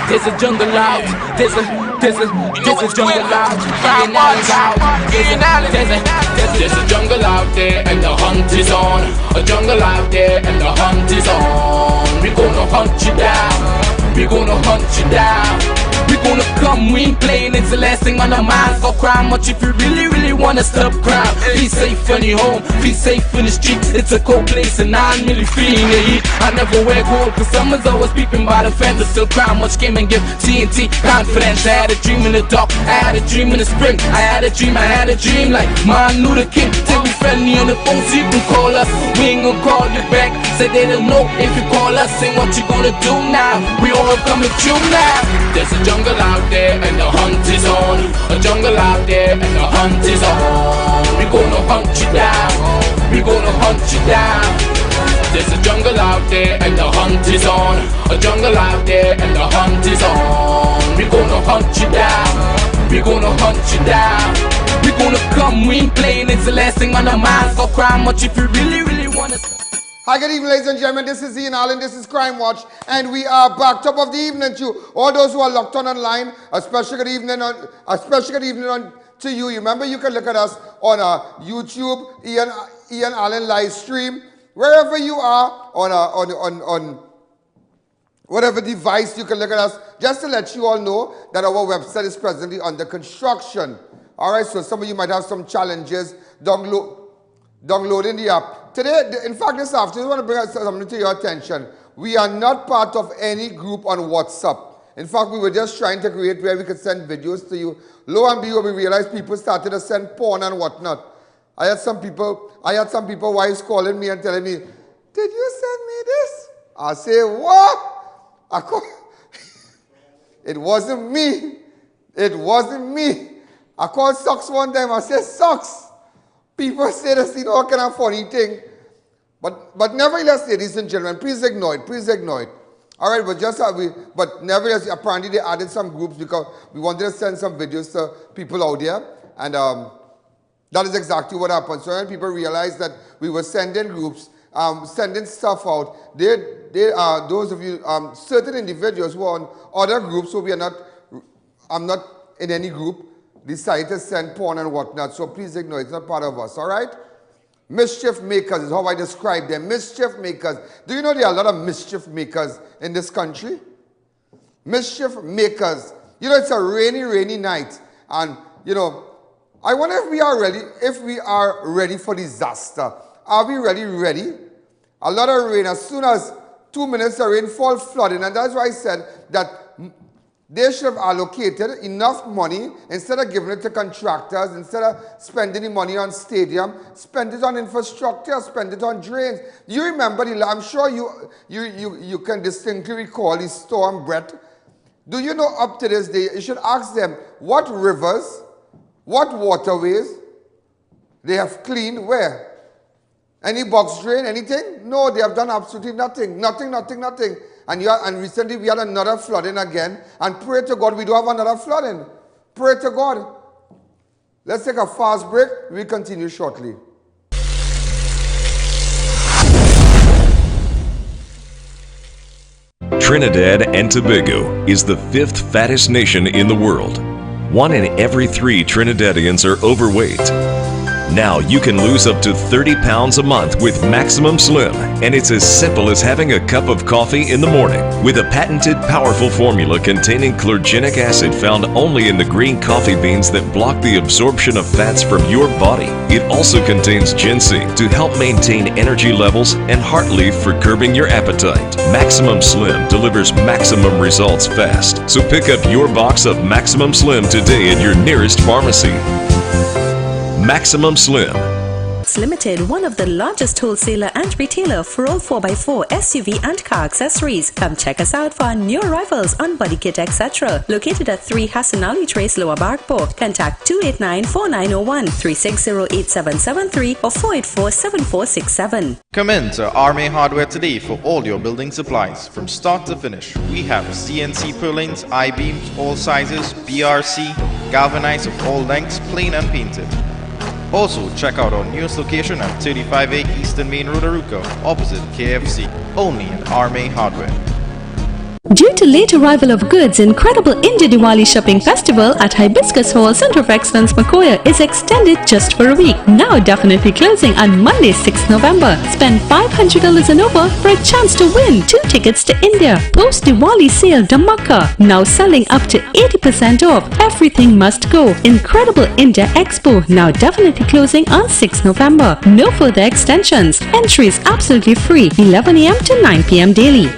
There's a jungle out. There's a jungle out. There's a jungle out there and the hunt is on. A jungle out there and the hunt is on. We gonna hunt you down. We gonna hunt you down. We gonna come, we ain't playing, it's the last thing on our minds. Go crime much if you really wanna stop crime. Be safe in your home, be safe in the streets. It's a cold place and I'm really feeling the heat. I never wear gold cause someone's always peeping by the fence. Still crime much came and give TNT confidence. I had a dream in the dark, I had a dream in the spring. I had a dream like Martin Luther King. Till we friendly on the phone so you can call us. We ain't gonna call you back. Say they don't know if you call us. Say what you gonna do now. We all coming through now. There's a jungle out there and the hunt is on. A jungle out there and the hunt is on. We gonna hunt you down. We gonna hunt you down. There's a jungle out there and the hunt is on. A jungle out there and the hunt is on. We gonna hunt you down. We gonna hunt you down. We gonna come, we ain't playing, it's the last thing on our minds. Go crime much if you really wanna. Hi, good evening, ladies and gentlemen. This is I.A.N, this is Crime Watch, and we are back. Top of the evening to all those who are locked on online. A special good evening to you. Remember, you can look at us on YouTube, I.A.N Alleyne live stream, wherever you are on whatever device you can look at us. Just to let you all know that our website is presently under construction. All right, so some of you might have some challenges downloading the app. Today, in fact, this afternoon, I want to bring something to your attention. We are not part of any group on WhatsApp. In fact, we were just trying to create where we could send videos to you. Lo and behold, we realized people started to send porn and whatnot. I had some people wives calling me and telling me, "Did you send me this?" I say, "What?" It wasn't me. It wasn't me. I called Socks one time. I said, "Socks." People say this, all kind of funny thing. But nevertheless, ladies and gentlemen, please ignore it. Please ignore it. All right, but nevertheless, apparently they added some groups because we wanted to send some videos to people out there. And that is exactly what happened. So when people realized that we were sending groups, sending stuff out, they are those of you, certain individuals who are on other groups, so I'm not in any group, decided to send porn and whatnot, so please ignore it. It's not part of us, all right? Mischief makers is how I describe them. Mischief makers. Do you know there are a lot of mischief makers in this country? Mischief makers. You know, it's a rainy night, and I wonder if we are ready for disaster. Are we really ready? A lot of rain. As soon as 2 minutes of rain, fall flooding, and that's why I said that they should have allocated enough money, instead of giving it to contractors, instead of spending the money on stadium, spend it on infrastructure, spend it on drains. You remember, I'm sure you can distinctly recall the storm Brett. Do you know up to this day, you should ask them, what rivers, what waterways they have cleaned where? Any box drain, anything? No, they have done absolutely nothing. Nothing. And recently we had another flooding again. And pray to God we don't have another flooding. Pray to God. Let's take a fast break. We'll continue shortly. Trinidad and Tobago is the 5th fattest nation in the world. 1 in every 3 Trinidadians are overweight. Now you can lose up to 30 pounds a month with Maximum Slim, and it's as simple as having a cup of coffee in the morning. With a patented powerful formula containing chlorogenic acid found only in the green coffee beans that block the absorption of fats from your body. It also contains ginseng to help maintain energy levels and heart leaf for curbing your appetite. Maximum Slim delivers maximum results fast, so pick up your box of Maximum Slim today at your nearest pharmacy. Maximum Slim Limited, one of the largest wholesaler and retailer for all 4x4 SUV and car accessories. Come check us out for our new arrivals on body kit, etc. Located at 3 Hassan Ali Trace, Lower Barkport. Contact 289-4901, 360-8773 or 484-7467. Come in to I.A.N Hardware today for all your building supplies. From start to finish, we have CNC purlins, I-beams, all sizes, BRC, galvanized of all lengths, plain and painted. Also, check out our newest location at 35A Eastern Main Road, Aruca, opposite KFC, only in I.A.N Hardware. Due to late arrival of goods, incredible India Diwali shopping festival at Hibiscus Hall, Center of Excellence, Makoya is extended just for a week. Now definitely closing on Monday, 6th November. Spend $500 and over for a chance to win 2 tickets to India. Post Diwali sale Dhamaka. Now selling up to 80% off. Everything must go. Incredible India Expo. Now definitely closing on 6th November. No further extensions. Entry is absolutely free. 11 a.m. to 9 p.m. daily.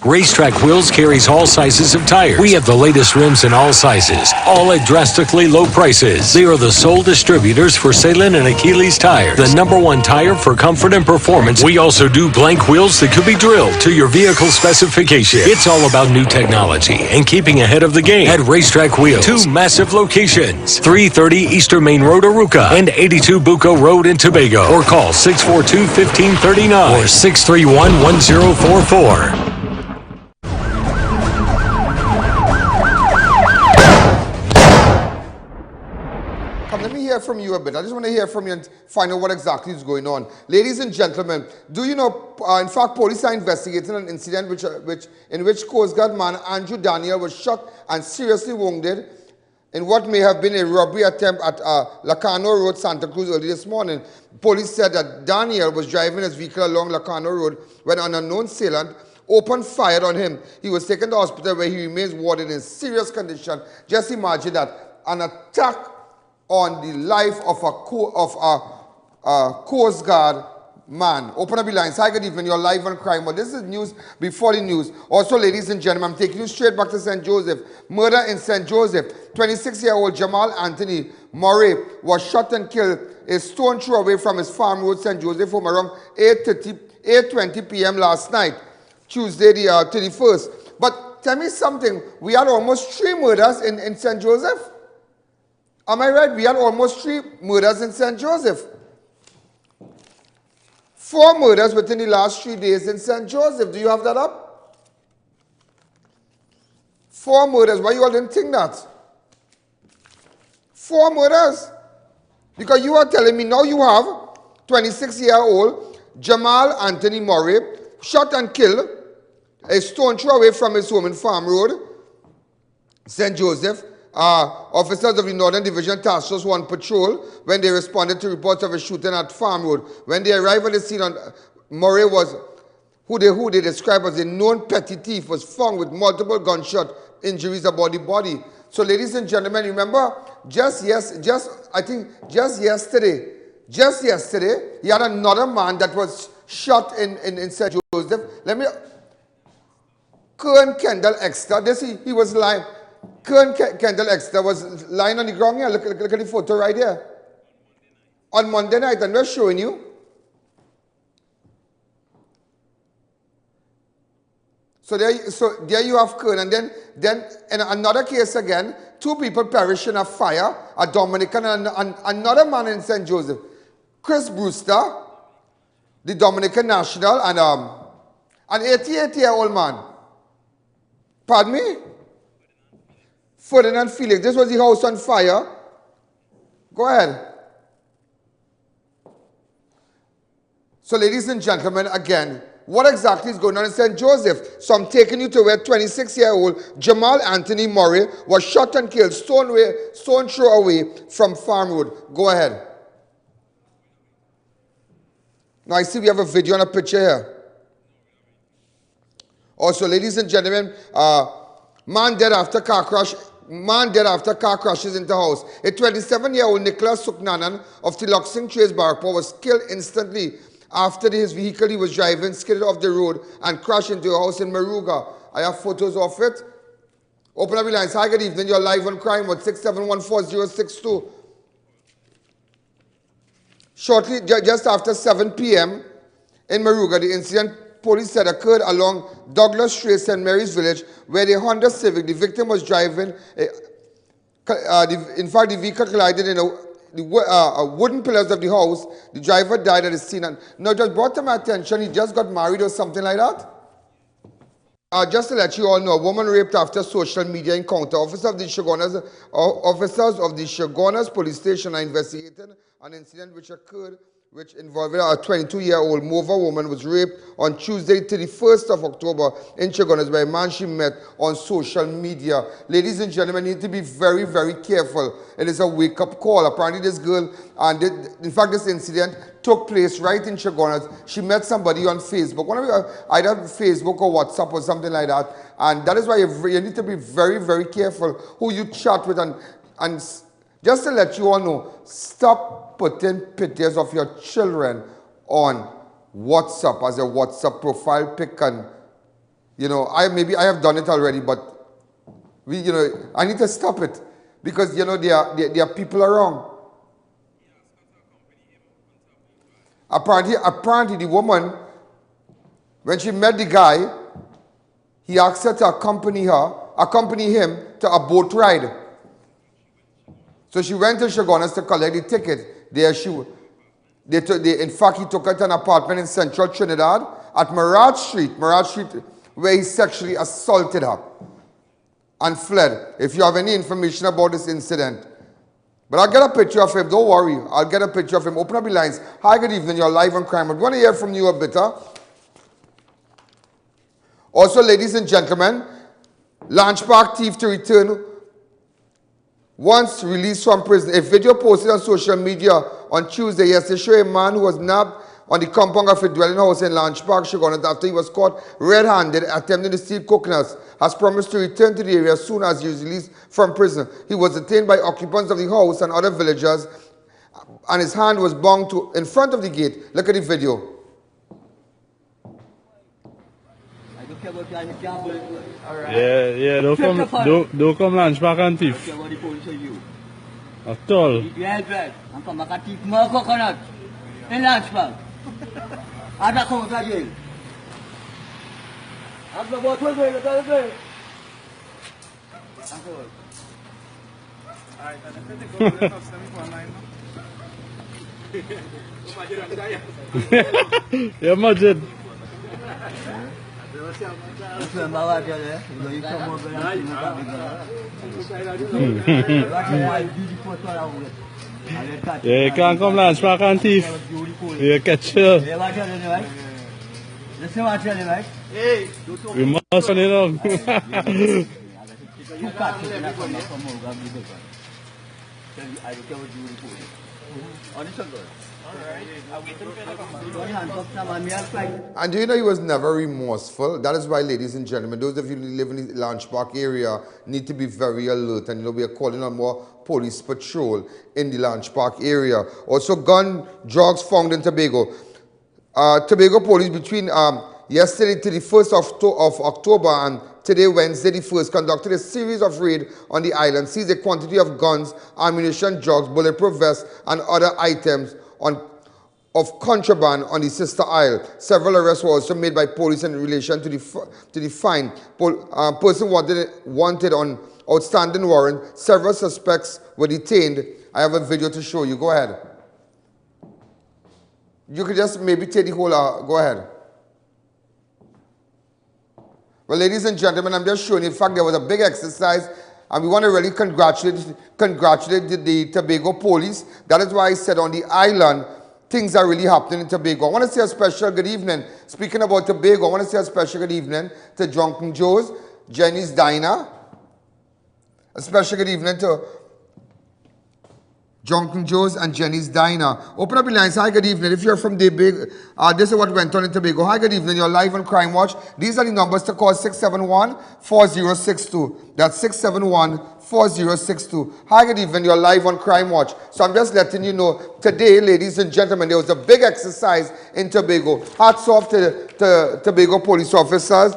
Racetrack Wheels carries all sizes of tires. We have the latest rims in all sizes, all at drastically low prices. They are the sole distributors for Salin and Achilles tires, the #1 tire for comfort and performance. We also do blank wheels that could be drilled to your vehicle specification. It's all about new technology and keeping ahead of the game. At Racetrack Wheels, 2 massive locations, 330 Eastern Main Road, Arouca, and 82 Bucco Road in Tobago. Or call 642-1539 or 631-1044. Let me hear from you a bit. I just want to hear from you and find out what exactly is going on. Ladies and gentlemen, do you know, in fact, police are investigating an incident in which Coast Guard man Andrew Daniel was shot and seriously wounded in what may have been a robbery attempt at Lacano Road, Santa Cruz early this morning. Police said that Daniel was driving his vehicle along Lacano Road when an unknown assailant opened fire on him. He was taken to hospital where he remains warded in serious condition. Just imagine that, an attack on the life of a Coast Guard man. Open up your lines. Hi, good evening. You're live on Crime. But this is news before the news. Also, ladies and gentlemen, I'm taking you straight back to St. Joseph. Murder in St. Joseph. 26-year-old Jamal Anthony Murray was shot and killed a stone throw away from his farm road, St. Joseph, home around 8:20 p.m. last night, Tuesday the 31st. But tell me something. We had almost 3 murders in St. Joseph. Am I right? We had almost 3 murders in St. Joseph. 4 murders within the last 3 days in St. Joseph. Do you have that up? 4 murders. Why you all didn't think that? 4 murders. Because you are telling me now you have 26-year-old Jamal Anthony Murray shot and killed a stone throw away from his home in Farm Road, St. Joseph. Officers of the Northern Division Task Force were on patrol when they responded to reports of a shooting at Farm Road. When they arrived at the scene, Murray was, who they described as a known petty thief, was found with multiple gunshot injuries about the body. So, ladies and gentlemen, remember, just yesterday, he had another man that was shot in St. Joseph. Kern Kendall Exeter. He was lying. Kern Kendall Exeter was lying on the ground here. Look at the photo right here. On Monday night, and we're showing you. So there you have Kern. And then in another case again, 2 people perished in a fire, a Dominican and another man in St. Joseph. Chris Brewster, the Dominican national, and an 88-year-old man. Pardon me? Ferdinand Felix. This was the house on fire. Go ahead. So, ladies and gentlemen, again, what exactly is going on in St. Joseph? So I'm taking you to where 26-year-old Jamal Anthony Murray was shot and killed, stone throw away from Farm Road. Go ahead. Now I see we have a video and a picture here. Also, ladies and gentlemen, man dead after car crashes into house. A 27-year-old Nicholas Suknanan of Tiloxing Trace Barpo was killed instantly after his vehicle he was driving skidded off the road and crashed into a house in Maruga. I have photos of it. Open up your lines. Hi, good evening. You're live on Crime Watch 6714062. Shortly, just after 7 p.m. in Maruga, the incident police said occurred along Douglas Street, St. Mary's Village, where the Honda Civic, the victim was driving. In fact, the vehicle collided in the wooden pillars of the house. The driver died at the scene. And now, just brought to my attention, he just got married or something like that. Just to let you all know, a woman raped after social media encounter. Officers of the Chagonas Police Station are investigating an incident which occurred which involved a 22-year-old Mova woman was raped on Tuesday, 31st of October in Chaguanas by a man she met on social media. Ladies and gentlemen, you need to be very, very careful. It is a wake-up call. Apparently this girl, and in fact this incident took place right in Chaguanas. She met somebody on Facebook, either Facebook or WhatsApp or something like that. And that is why you need to be very, very careful who you chat with. And just to let you all know, stop putting pictures of your children on WhatsApp as a WhatsApp profile pic. And maybe I have done it already, but I need to stop it because there are people around. Apparently the woman, when she met the guy, he asked her to accompany him to a boat ride. So she went to Chaguanas to collect the ticket. There in fact, he took her to an apartment in central Trinidad at Mirage Street, where he sexually assaulted her and fled. If you have any information about this incident. But I'll get a picture of him, don't worry. I'll get a picture of him. Open up the lines. Hi, good evening, you're live on Crime. I want to hear from you a bit. Also, ladies and gentlemen, Launch Park thief to return once released from prison. A video posted on social media on Tuesday yesterday showed a man who was nabbed on the compound of a dwelling house in Launch Park, Chaguanas, after he was caught red-handed attempting to steal coconuts, has promised to return to the area as soon as he is released from prison. He was detained by occupants of the house and other villagers, and his hand was bound in front of the gate. Look at the video. Yeah, don't come lunch back and thief. At all. I'm come back and thief more coconut in lunch bag. Ada kau saja. Apa buat tu saya kata tu. Ya Majid. Yeah, you can't come lunch back and thief. You catch her. We must run it on. And do you know he was never remorseful? That is why, ladies and gentlemen, those of you who live in the Launch Park area need to be very alert, and we are calling on more police patrol in the Launch Park area. Also, gun drugs found in Tobago. Tobago police between yesterday to the 1st of October and today, Wednesday the 1st, conducted a series of raids on the island, seized a quantity of guns, ammunition, drugs, bulletproof vests, and other items of contraband on the sister isle. Several arrests were also made by police in relation to the fine. Person wanted on outstanding warrant. Several suspects were detained. I have a video to show you. Go ahead. You could just maybe take the whole, go ahead. Well, ladies and gentlemen, I'm just showing you. In fact, there was a big exercise, and we want to really congratulate the Tobago police. That is why I said on the island, things are really happening in Tobago. I want to say a special good evening. Speaking about Tobago, I want to say a special good evening to Drunken Joe's, Jenny's Diner. A special good evening to Drunken Joe's and Jenny's Diner. Open up the lines. Hi, good evening. If you're from Tobago, this is what went on in Tobago. Hi, good evening. You're live on Crime Watch. These are the numbers to call: 671-4062. That's 671-4062. Hi, good evening. You're live on Crime Watch. So I'm just letting you know, today, ladies and gentlemen, there was a big exercise in Tobago. Hats off to Tobago police officers.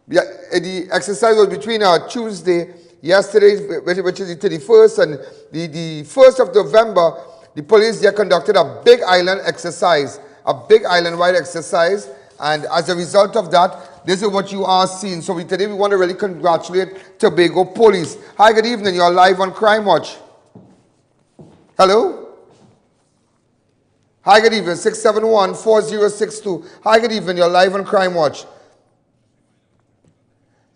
The exercise was between Tuesday, yesterday, which is the 31st, and the 1st of November, the police there conducted a big island exercise, a big island-wide exercise, and as a result of that, this is what you are seeing. So today we want to really congratulate Tobago police. Hi, good evening. You're live on Crime Watch. Hello? Hi, good evening. 671-4062. Hi, good evening. You're live on Crime Watch.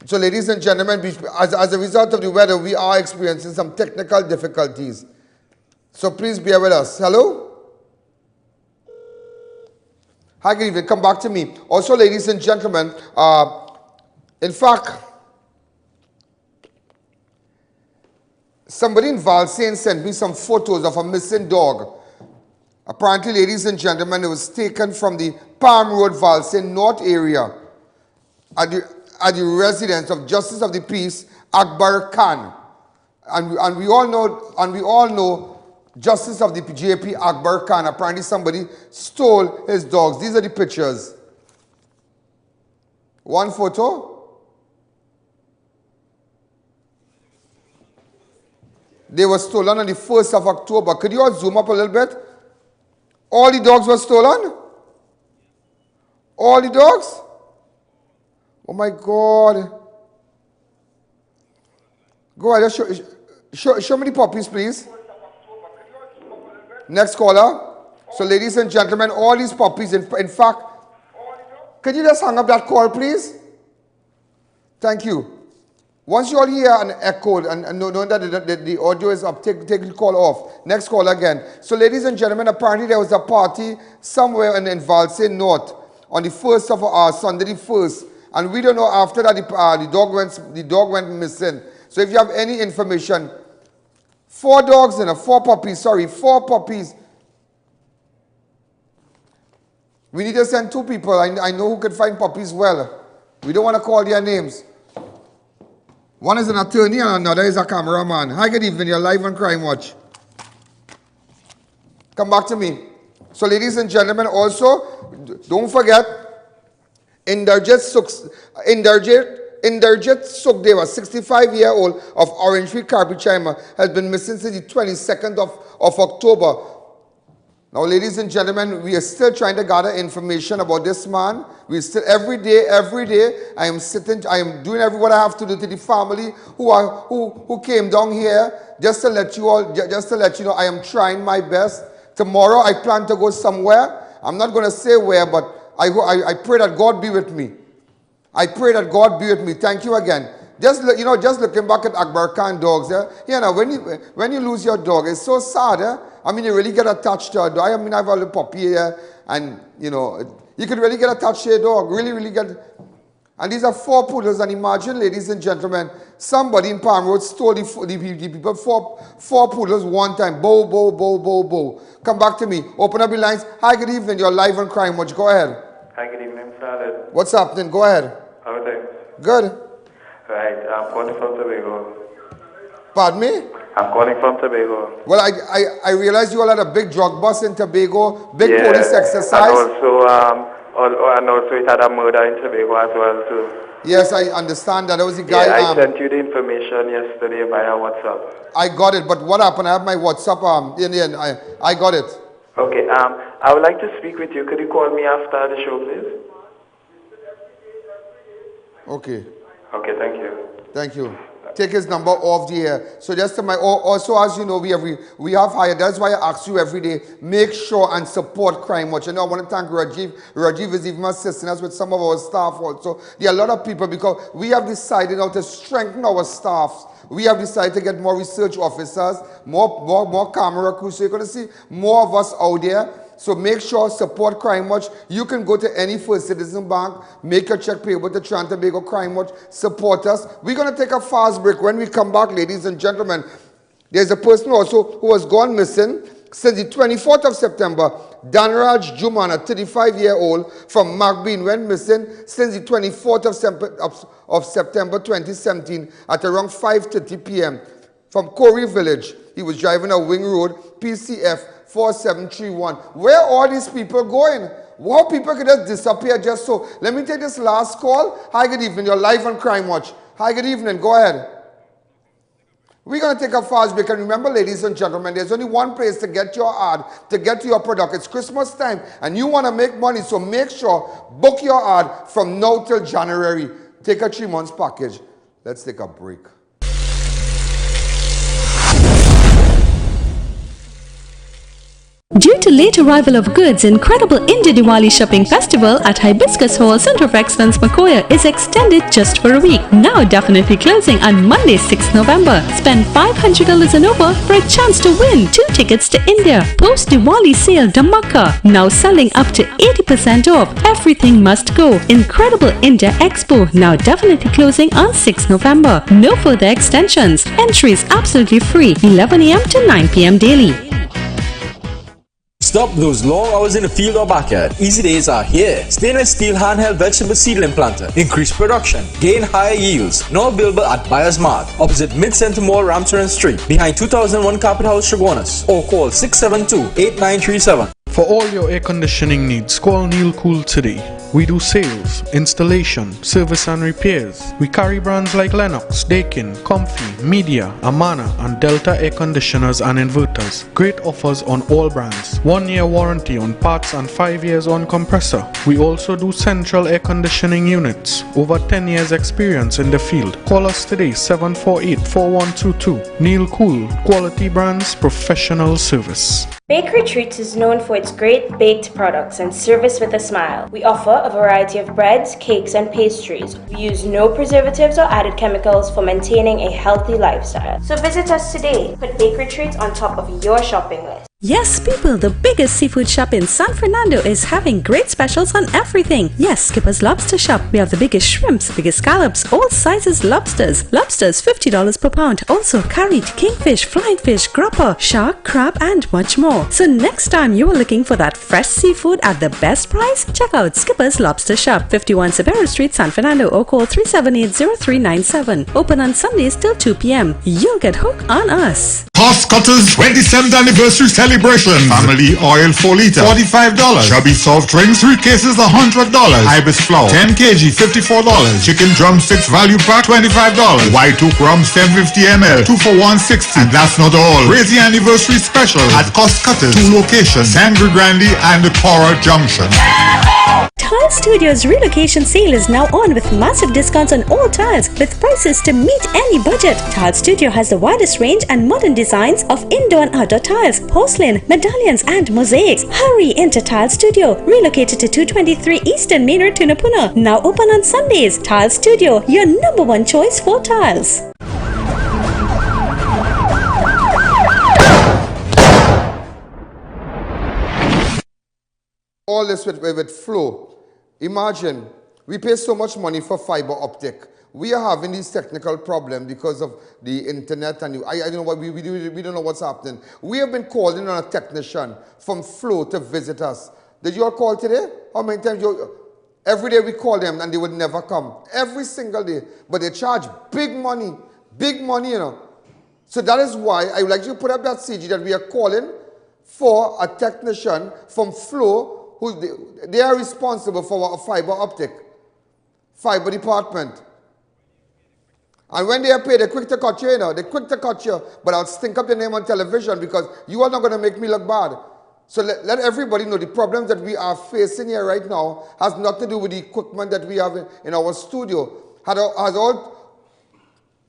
So, ladies and gentlemen, as a result of the weather, we are experiencing some technical difficulties. So, please bear with us. Hello? Hi, good evening. Come back to me. Also, ladies and gentlemen, in fact, somebody in Valsain sent me some photos of a missing dog. Apparently, ladies and gentlemen, it was taken from the Palm Road, Valsain North area at the residence of Justice of the Peace, I.A.N. And we all know Justice of the JP, I.A.N. Apparently, somebody stole his dogs. These are the pictures. One photo. They were stolen on the 1st of October. Could you all zoom up a little bit? All the dogs were stolen? All the dogs? Oh my God. Go ahead, show me the puppies, please. Next caller. So, ladies and gentlemen, all these puppies, in fact, could you just hang up that call, please? Thank you. Once you all hear an echo and know that the audio is up, take the call off. Next call again. So, ladies and gentlemen, apparently there was a party somewhere in Valsain North on the 1st of Sunday the 1st. And we don't know after that the dog went missing. So if you have any information, 4 puppies. We need to send 2 people. I know who can find puppies well. We don't want to call their names. One is an attorney and another is a cameraman. Hi, good evening. You're live on Crime Watch. Come back to me. So, ladies and gentlemen, also, don't forget, Inderjit Sukhdeva, 65-year-old of Orange Tree, Carpichaima, has been missing since the 22nd of October. Now, ladies and gentlemen, we are still trying to gather information about this man. We still, every day, I am doing what I have to do to the family who came down here, just to let you know, I am trying my best. Tomorrow, I plan to go somewhere. I'm not going to say where, but I pray that God be with me. I pray that God be with me. Thank you again. Just looking back at I.A.N. dogs, when you lose your dog, it's so sad. I mean, you really get attached to a dog. I mean, I have a little puppy here, and you could really get attached to a dog. Really get. And these are 4 poodles. And imagine, ladies and gentlemen, somebody in Palm Road stole the people 4 poodles one time. Bow. Come back to me. Open up the lines. Hi, good evening. You're live on Crime Watch. Go ahead. Hi, good evening, Salad. What's happening? Go ahead. How are things? Good. Right, I'm calling from Tobago. Pardon me? I'm calling from Tobago. Well, I realize you all had a big drug bust in Tobago, big police exercise. And also it had a murder in Tobago as well too. Yes, I understand that. There was a guy. Yeah, I sent you the information yesterday via WhatsApp. I got it, but what happened? I have my WhatsApp. I got it. Okay. I would like to speak with you. Could you call me after the show, please? Okay. Okay. Thank you. Thank you. Take his number off the air. So just also, as you know, we have hired. That's why I ask you every day, make sure and support Crime Watch. I want to thank Rajiv. Rajiv is even assisting us with some of our staff also. There are a lot of people because we have decided now to strengthen our staff. We have decided to get more research officers, more camera crews. So you're going to see more of us out there. So make sure, support Crime Watch. You can go to any First Citizen Bank, make a check payable to Trinidad and Tobago Crime Watch, support us. We're going to take a fast break. When we come back, ladies and gentlemen, there's a person also who has gone missing since the 24th of September. Danraj Juman, a 35-year-old from Magbeen, went missing since the 24th of September 2017 at around 5:30 p.m. from Corey Village. He was driving a Wing Road, PCF 4731. Where are all these people going? How people could just disappear just so? Let me take this last call. Hi, good evening. You're live on Crime Watch. Hi, good evening. Go ahead. We're going to take a fast break. And remember, ladies and gentlemen, there's only one place to get your ad, to get your product. It's Christmas time, and you want to make money, so make sure, book your ad from now till January. Take a 3 months package. Let's take a break. Due to late arrival of goods, incredible India Diwali shopping festival at Hibiscus Hall, Center of Excellence, Makoya is extended just for a week. Now definitely closing on Monday, 6th November. Spend $500 and over for a chance to win 2 tickets to India. Post Diwali sale Dhamaka. Now selling up to 80% off. Everything must go. Incredible India Expo. Now definitely closing on 6th November. No further extensions. Entries absolutely free. 11 a.m. to 9 p.m. daily. Stop those long hours in the field or backyard. Easy days are here. Stainless steel handheld vegetable seedling planter. Increase production. Gain higher yields. Now available at Buyers Mart. Opposite Mid-Center Mall, Ramcharan Street. Behind 2001 Carpet House, Chaguanas. Or call 672-8937. For all your air conditioning needs, call Neil Cool today. We do sales, installation, service and repairs. We carry brands like Lennox, Daikin, Comfy, Media, Amana and Delta air conditioners and inverters. Great offers on all brands. 1-year warranty on parts and 5 years on compressor. We also do central air conditioning units. Over 10 years experience in the field. Call us today 748-4122. Neil Cool, quality brands, professional service. Bakery Treats is known for its great baked products and service with a smile. We offer a variety of breads, cakes and pastries. We use no preservatives or added chemicals for maintaining a healthy lifestyle. So visit us today. Put Bakery Treats on top of your shopping list. Yes, people, the biggest seafood shop in San Fernando is having great specials on everything. Yes, Skipper's Lobster Shop. We have the biggest shrimps, biggest scallops, all sizes lobsters. Lobsters $50 per pound. Also carried, kingfish, flying fish, grouper, shark, crab and much more. So next time you are looking for that fresh seafood at the best price, check out Skipper's Lobster Shop, 51 Sabero Street, San Fernando, or call 378-0397. Open on Sundays till 2 p.m. You'll get hooked on us. Cost Cutters 27th anniversary celebration. Family oil 4 liter $45. Chubby soft drinks 3 cases $100. Ibis flour 10 kg $54. Chicken drumsticks value pack $25. White oak rum 750 ml 2 for $160. And that's not all. Crazy anniversary special at Cost Cutters 2 locations, Sangre Grande and Cora Junction. Tile Studio's relocation sale is now on with massive discounts on all tiles with prices to meet any budget. Tile Studio has the widest range and modern designs of indoor and outdoor tiles, porcelain, medallions and mosaics. Hurry into Tile Studio, relocated to 223 Eastern Main Road, Tunapuna. Now open on Sundays. Tile Studio, your #1 choice for tiles. All this with flow. Imagine, we pay so much money for fiber optic. We are having these technical problems because of the internet and I don't know what we don't know what's happening. We have been calling on a technician from Flow to visit us. Did you all call today? How many times every day we call them and they would never come. Every single day. But they charge big money, you know. So that is why I would like you to put up that CG that we are calling for a technician from Flow. They are responsible for our fiber department. And when they are paid, they're quick to cut you, you know. They're quick to cut you, but I'll stink up your name on television because you are not going to make me look bad. So let everybody know the problems that we are facing here right now has nothing to do with the equipment that we have in our studio.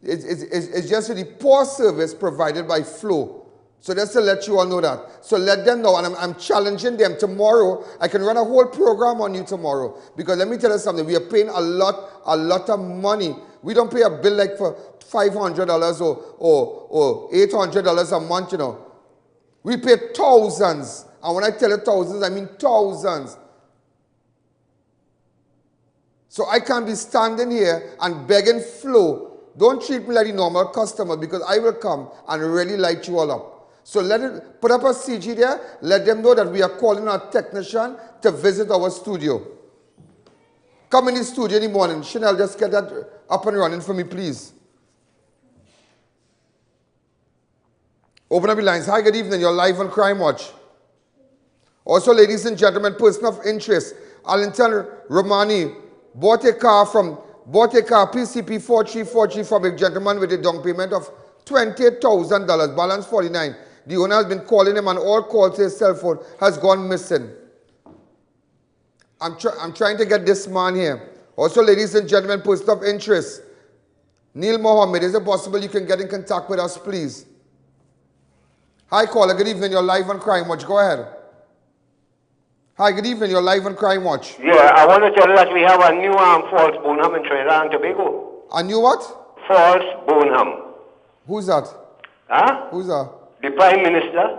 It's just the poor service provided by Flow. So just to let you all know that. So let them know, and I'm challenging them tomorrow. I can run a whole program on you tomorrow. Because let me tell you something, we are paying a lot of money. We don't pay a bill like for $500 or $800 a month, you know. We pay thousands. And when I tell you thousands, I mean thousands. So I can't be standing here and begging Flow. Don't treat me like a normal customer because I will come and really light you all up. So put up a CG there. Let them know that we are calling our technician to visit our studio. Come in the studio in the morning. Chanel, just get that up and running for me, please. Open up your lines. Hi, good evening. You're live on Crime Watch. Also, ladies and gentlemen, person of interest, Alleyne Romani bought a car PCP 4343 from a gentleman with a down payment of $28,000, balance $49,000. The owner has been calling him and all calls to his cell phone has gone missing. I'm trying to get this man here. Also, ladies and gentlemen, person of interest, Neil Mohammed, is it possible you can get in contact with us, please? Hi, caller. Good evening. You're live on Crime Watch. Go ahead. Hi, good evening. You're live on Crime Watch. Yeah, I want to tell you that we have a new false Bonham in Trinidad and Tobago. A new what? False Bonham. Who's that? Huh? Who's that? The Prime Minister.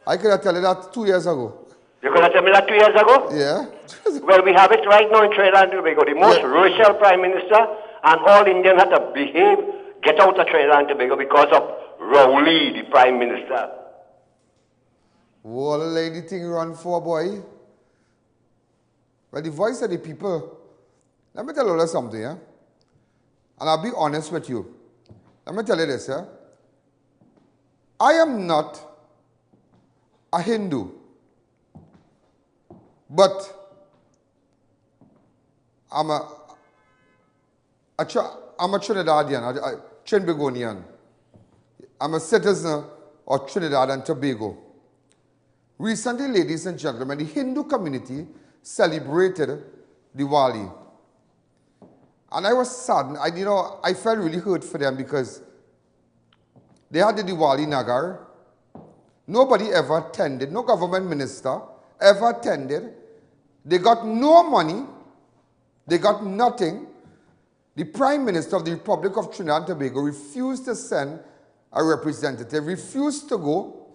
I could have told you that 2 years ago. You could have told me that 2 years ago? Yeah. Well, we have it right now in Trinidad and Tobago. The most racial Prime Minister, and all Indians have to behave, get out of Trinidad and Tobago because of Rowley, the Prime Minister. What a lady thing run for, boy. Well, the voice of the people. Let me tell you something, yeah? And I'll be honest with you. Let me tell you this, yeah? I am not a Hindu, but I'm a Trinidadian, a Trinbagonian. I'm a citizen of Trinidad and Tobago. Recently, ladies and gentlemen, the Hindu community celebrated Diwali. And I was saddened. I felt really hurt for them because they had the Diwali Nagar. Nobody ever attended, no government minister ever attended. They got no money. They got nothing. The Prime Minister of the Republic of Trinidad and Tobago refused to send a representative, refused to go.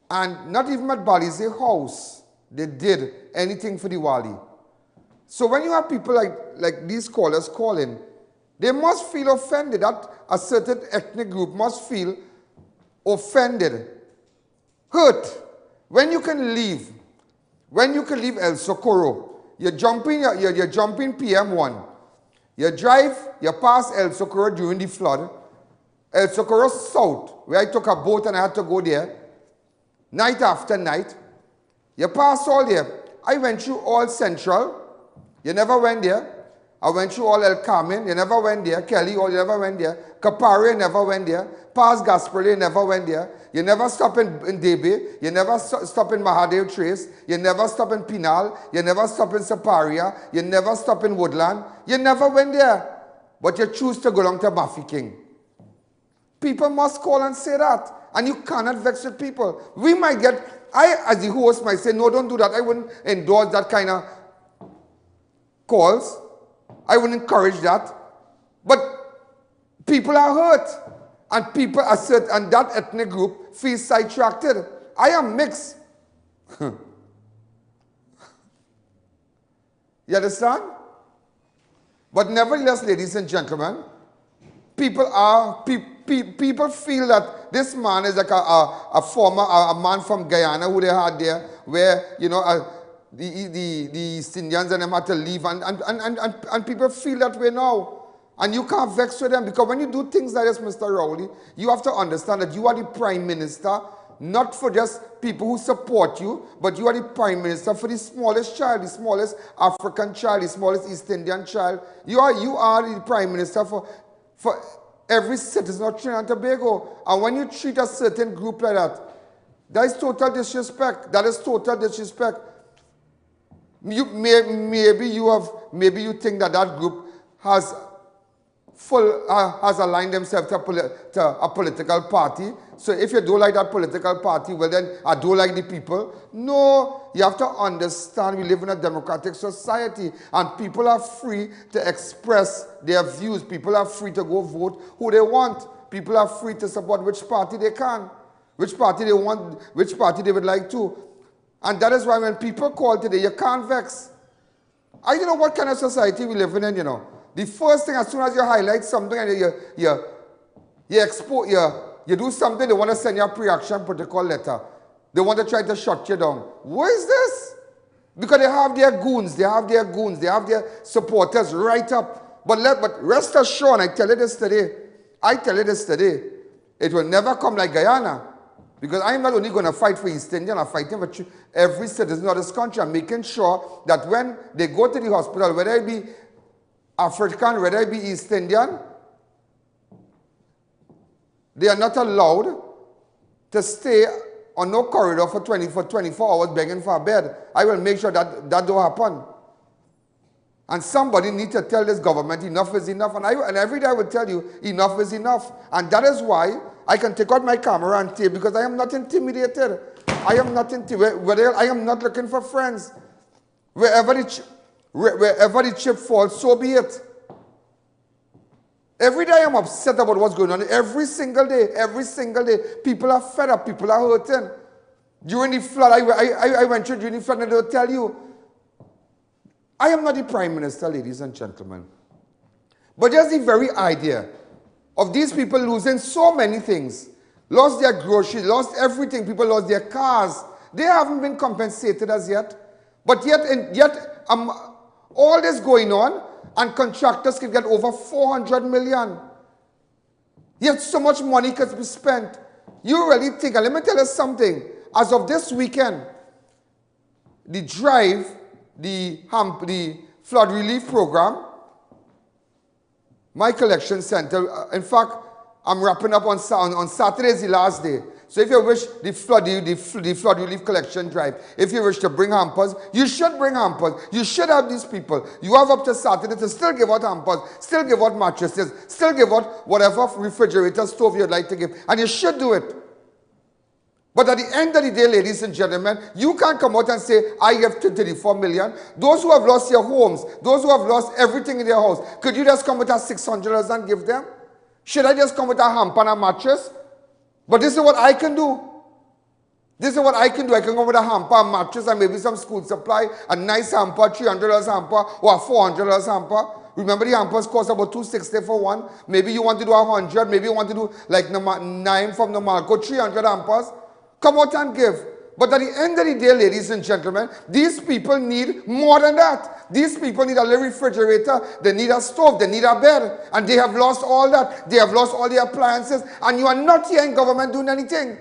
And not even at Bali's house, they did anything for Diwali. So when you have people like these callers calling, they must feel offended. That a certain ethnic group must feel offended, hurt. When you can leave El Socorro, you're jumping PM1, you drive, you pass El Socorro during the flood, El Socorro South, where I took a boat and I had to go there, night after night, you pass all there. I went through all Central, you never went there. I went through all El Carmen, you never went there. Kelly, you never went there. Capari, you never went there. Past Gasparilla, you never went there. You never stop in Debe. You never stop in Mahadev Trace. You never stop in Pinal. You never stop in Saparia. You never stop in Woodland. You never went there. But you choose to go down to Mafi King. People must call and say that. And you cannot vex with people. We might get, I as the host might say, no, don't do that. I wouldn't endorse that kind of calls. I wouldn't encourage that. But people are hurt. And people are certain, and that ethnic group feels sidetracked. I am mixed. You understand? But nevertheless, ladies and gentlemen, people feel that this man is like a man from Guyana who they had there, where, you know, the East Indians and them had to leave, and people feel that way now. And you can't vex with them, because when you do things like this, Mr. Rowley, you have to understand that you are the Prime Minister, not for just people who support you, but you are the Prime Minister for the smallest child, the smallest African child, the smallest East Indian child. You are the Prime Minister for every citizen of Trinidad and Tobago. And when you treat a certain group like that, that is total disrespect. That is total disrespect. Maybe you think that group has aligned themselves to a political party. So if you don't like that political party, well then I don't like the people. No, you have to understand we live in a democratic society, and people are free to express their views. People are free to go vote who they want. People are free to support which party they can, which party they want, which party they would like to. And that is why when people call today, you can't vex. I don't know what kind of society we live in, you know. The first thing, as soon as you highlight something and you do something, they want to send you a pre-action protocol letter. They want to try to shut you down. What is this? Because they have their goons, they have their supporters right up. But rest assured, I tell you this today, it will never come like Guyana. Because I'm not only going to fight for East Indian, I'm fighting for every citizen of this country. I'm making sure that when they go to the hospital, whether it be African, whether it be East Indian, they are not allowed to stay on no corridor for 24 hours begging for a bed. I will make sure that don't happen. And somebody needs to tell this government enough is enough. And every day I will tell you enough is enough. And that is why I can take out my camera and tape because I am not intimidated. I am not intimidated. I am not looking for friends. Wherever the chip falls, so be it. Every day I'm upset about what's going on. Every single day, people are fed up, people are hurting. During the flood, I went through during the flood, and they'll tell you, I am not the Prime Minister, ladies and gentlemen. But just the very idea of these people losing so many things, lost their groceries, lost everything, people lost their cars, they haven't been compensated as yet. But yet all this going on, and contractors can get over 400 million. Yet so much money could be spent. You really think, and let me tell you something, as of this weekend, the drive, the flood relief program, my collection center, in fact, I'm wrapping up on Saturday is the last day. So if you wish the flood relief collection drive, if you wish to bring hampers, you should bring hampers. You should have these people. You have up to Saturday to still give out hampers, still give out mattresses, still give out whatever refrigerator, stove you'd like to give. And you should do it. But at the end of the day, ladies and gentlemen, you can't come out and say, I give to 34 million. Those who have lost their homes, those who have lost everything in their house, could you just come with a $600 and give them? Should I just come with a hamper and a mattress? But this is what I can do. This is what I can do. I can go with a hamper, a mattress, and maybe some school supply, a nice hamper, $300 hamper, or a $400 hamper. Remember the hampers cost about $260 for one. Maybe you want to do 100. Maybe you want to do like 9 from Namalco, 300 hampers. Come out and give. But at the end of the day, ladies and gentlemen, these people need more than that. These people need a little refrigerator, they need a stove, they need a bed, and they have lost all that. They have lost all their appliances, and you are not here in government doing anything.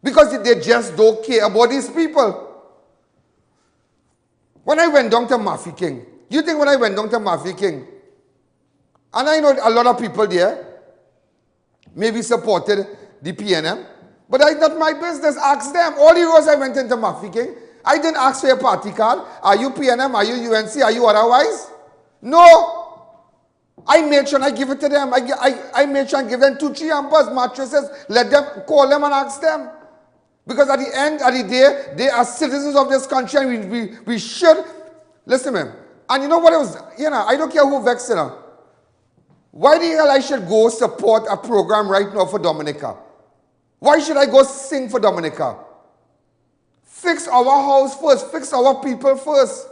Because they just don't care about these people. When I went down to Murphy King, you think when I went down to Murphy King, and I know a lot of people there maybe supported the PNM, but it's not my business. Ask them. All the roads I went into Murphy King, I didn't ask for a party card. Are you PNM? Are you UNC? Are you otherwise? No. I made sure I give it to them. I made sure I give them 2-3 hampers, mattresses. Let them call them and ask them. Because at the end of the day, they are citizens of this country, and we should listen, man. And you know what it was? I don't care who vexed it. Why the hell I should go support a program right now for Dominica? Why should I go sing for Dominica? Fix our house first. Fix our people first.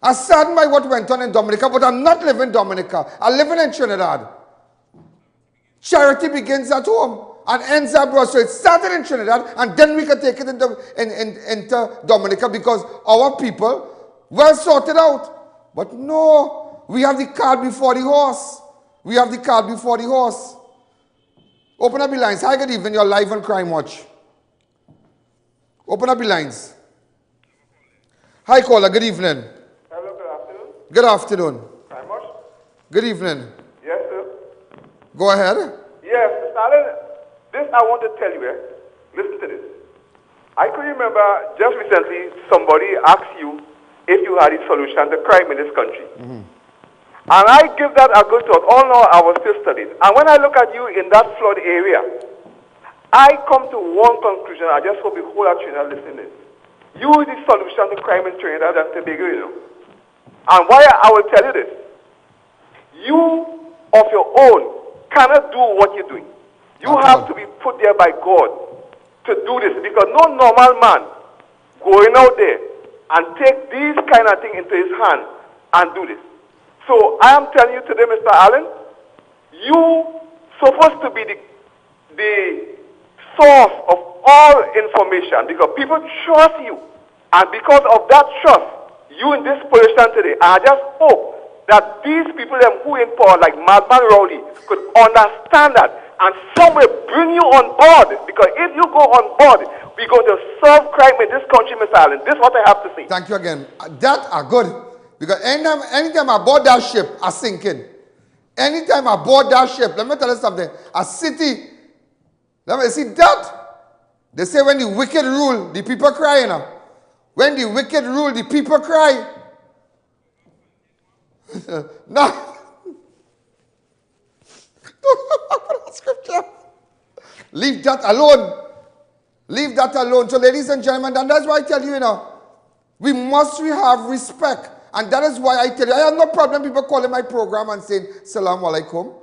I'm saddened by what went on in Dominica, but I'm not living in Dominica. I'm living in Trinidad. Charity begins at home and ends abroad. So it started in Trinidad, and then we can take it into Dominica because our people well sorted out. But no, we have the cart before the horse. We have the cart before the horse. Open up the lines. Hi, good evening. You're live on Crime Watch. Open up the lines. Hi, caller. Good evening. Hello, good afternoon. Good afternoon. Crime Watch? Good evening. Yes, sir. Go ahead. Yes, Mr. Allen, this I want to tell you. Listen to this. I could remember just recently somebody asked you if you had a solution to crime in this country. And I give that a good thought. All now I was still studying. And when I look at you in that flood area, I come to one conclusion. I just hope the whole of Trinidad listening. You is the solution to crime in Trinidad and Tobago, And why I will tell you this. You, of your own, cannot do what you're doing. You have to be put there by God to do this. Because no normal man going out there and take these kind of things into his hand and do this. So I am telling you today, Mr. Allen, you supposed to be the source of all information because people trust you. And because of that trust, you in this position today. And I just hope that these people who in power, like Madman Rowley, could understand that and somewhere bring you on board. Because if you go on board, we're going to solve crime in this country, Mr. Allen. This is what I have to say. Thank you again. That are good. Because anytime I board that ship, I sink in. Anytime I board that ship, let me tell you something. A city, let me see that. They say when the wicked rule, the people cry, When the wicked rule, the people cry. Now, don't go back to that scripture. Leave that alone. Leave that alone. So ladies and gentlemen, and that's why I tell you, we must have respect. And that is why I tell you, I have no problem people calling my program and saying, Salaam alaikum.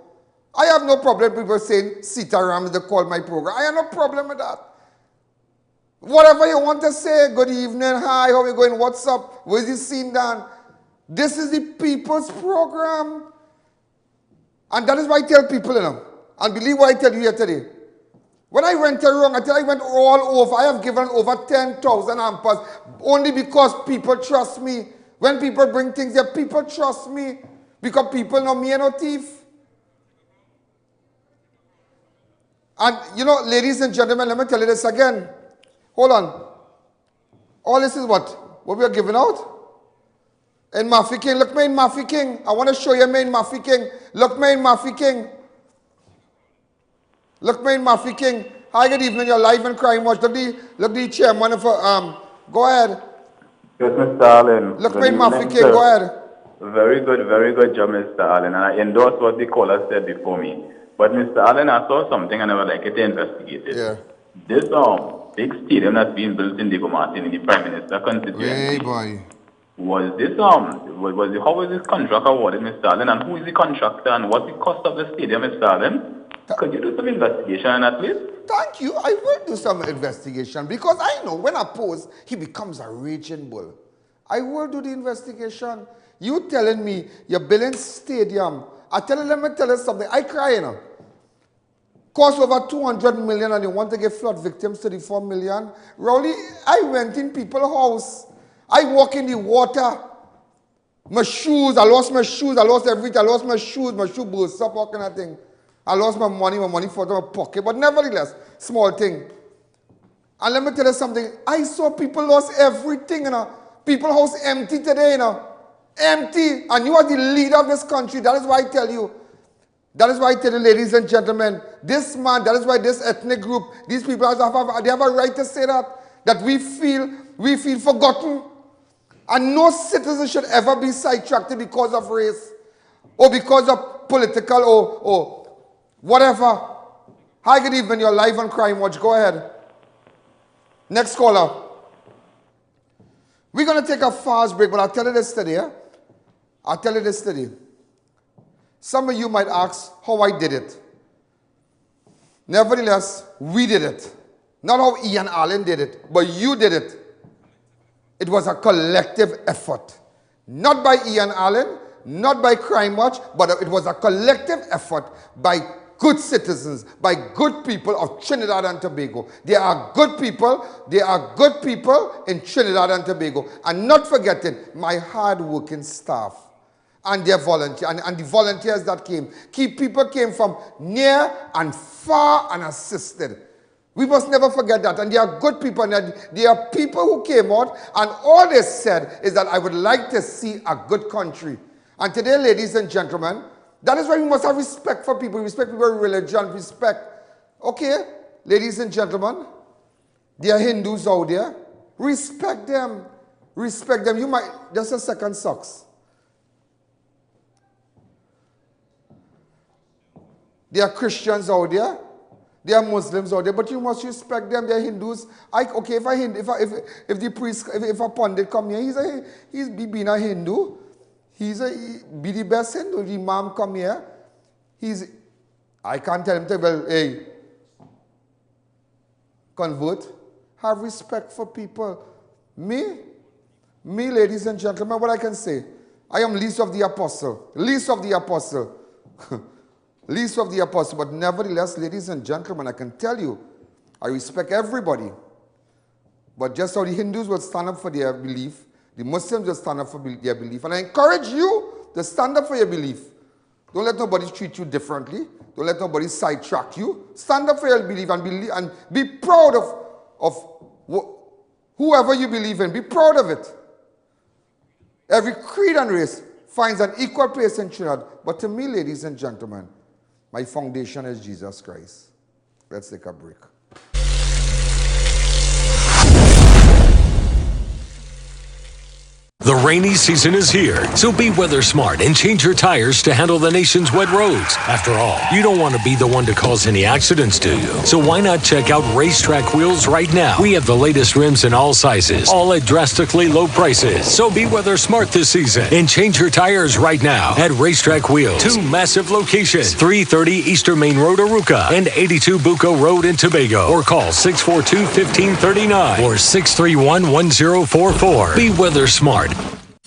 I have no problem people saying, Sitaram, they call my program. I have no problem with that. Whatever you want to say, good evening, hi, how are you going, what's up, where's the scene done? This is the people's program. And that is why I tell people, and believe what I tell you here today. When I went wrong, I tell you I went all over. I have given over 10,000 ampers only because people trust me. When people bring things here, people trust me because people know me and no thief. And ladies and gentlemen, let me tell you this again. Hold on. All this is what we are giving out? In Mafi King. Look me in Mafi King. I want to show you me in Mafi King. Look me in Mafi King. Look me in Mafi King. Hi, good evening. You're live in Crime Watch. Look the chairman of go ahead. Yes, Mr. Alleyne. Look me in Mafi King. Go ahead. Very good job, Mr. Alleyne. And I endorse what the caller said before me. But Mr. Alleyne, I saw something and I would like it to investigate it. Yeah. This big stadium that's being built in Diego Martin in the Prime Minister constituency. Hey boy. Was this how was this contract awarded, Mr. Alleyne, and who is the contractor and what's the cost of the stadium, Mr. Alleyne? Could you do some investigation on that, please? Thank you. I will do some investigation because I know when I pose, he becomes a raging bull. I will do the investigation. You telling me you're building stadium. Let me tell you something. I cry, Cost over 200 million and you want to give flood victims 34 million. Rowley, I went in people's house. I walk in the water. My shoes, I lost my shoes, I lost everything. I lost my shoes, my shoe burst up, all kind of thing. I lost my money for my pocket, but nevertheless, small thing. And let me tell you something. I saw people lost everything, People's house empty today, Empty. And you are the leader of this country. That is why I tell you. That is why I tell you, ladies and gentlemen, this man, that is why this ethnic group, these people, they have a right to say that we feel forgotten. And no citizen should ever be sidetracked because of race or because of political or whatever. Hi, good evening. You're live on Crime Watch. Go ahead. Next caller. We're going to take a fast break, but I'll tell you this today. I'll tell you this today. Some of you might ask how I did it. Nevertheless, we did it. Not how I.A.N. Alleyne did it, but you did it. It was a collective effort. Not by I.A.N. Alleyne, not by Crime Watch, but it was a collective effort by good citizens, by good people of Trinidad and Tobago. There are good people in Trinidad and Tobago. And not forgetting my hard-working staff and their volunteers, and the volunteers that came. People came from near and far and assisted. We must never forget that. And there are good people, and there are people who came out, and all they said is that I would like to see a good country. And today, ladies and gentlemen, that is why we must have respect for people, respect people's religion, respect. Okay, ladies and gentlemen, there are Hindus out there. Respect them. Respect them. You might, just a second, socks. There are Christians out there. There are Muslims out there, but you must respect them. They are Hindus. If the priest, if a pundit come here, he's being a Hindu. Be the best Hindu. The Imam come here. I can't tell him to, well, hey, convert. Have respect for people. Me, ladies and gentlemen, what I can say, I am least of the apostle. Least of the apostle. Least of the apostle. But nevertheless, ladies and gentlemen, I can tell you, I respect everybody. But just how the Hindus will stand up for their belief, the Muslims will stand up for their belief. And I encourage you to stand up for your belief. Don't let nobody treat you differently. Don't let nobody sidetrack you. Stand up for your belief and be proud of whoever you believe in. Be proud of it. Every creed and race finds an equal place in Trinidad. But to me, ladies and gentlemen, my foundation is Jesus Christ. Let's take a break. The rainy season is here, so be weather smart and change your tires to handle the nation's wet roads. After all, you don't want to be the one to cause any accidents, do you? So why not check out Racetrack Wheels right now? We have the latest rims in all sizes, all at drastically low prices. So be weather smart this season and change your tires right now at Racetrack Wheels. 2 massive locations, 330 Eastern Main Road, Aruca, and 82 Bucco Road in Tobago. Or call 642-1539 or 631-1044. Be weather smart.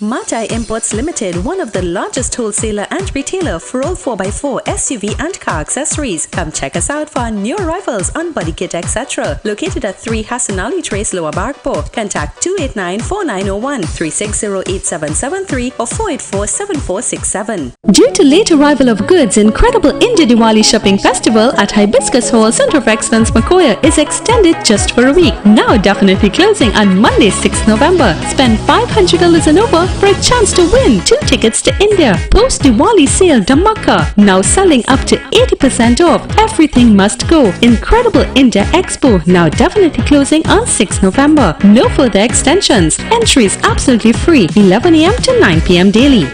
Matai Imports Limited, one of the largest wholesaler and retailer for all 4x4 SUV and car accessories. Come check us out for our new arrivals on body kit etc. Located at 3 Hassan Ali Trace, Lower Barkpo. Contact 289-4901, 360-8773 or 484-7467. Due to late arrival of goods, incredible India Diwali shopping festival at Hibiscus Hall, Center of Excellence, Makoya is extended just for a week. Now definitely closing on Monday, 6th November. Spend $500 and over for a chance to win 2 tickets to India. Post Diwali sale Dhammaka. Now selling up to 80% off. Everything must go. Incredible India Expo. Now definitely closing on 6th November. No further extensions. Entry is absolutely free. 11 a.m. to 9 p.m. daily.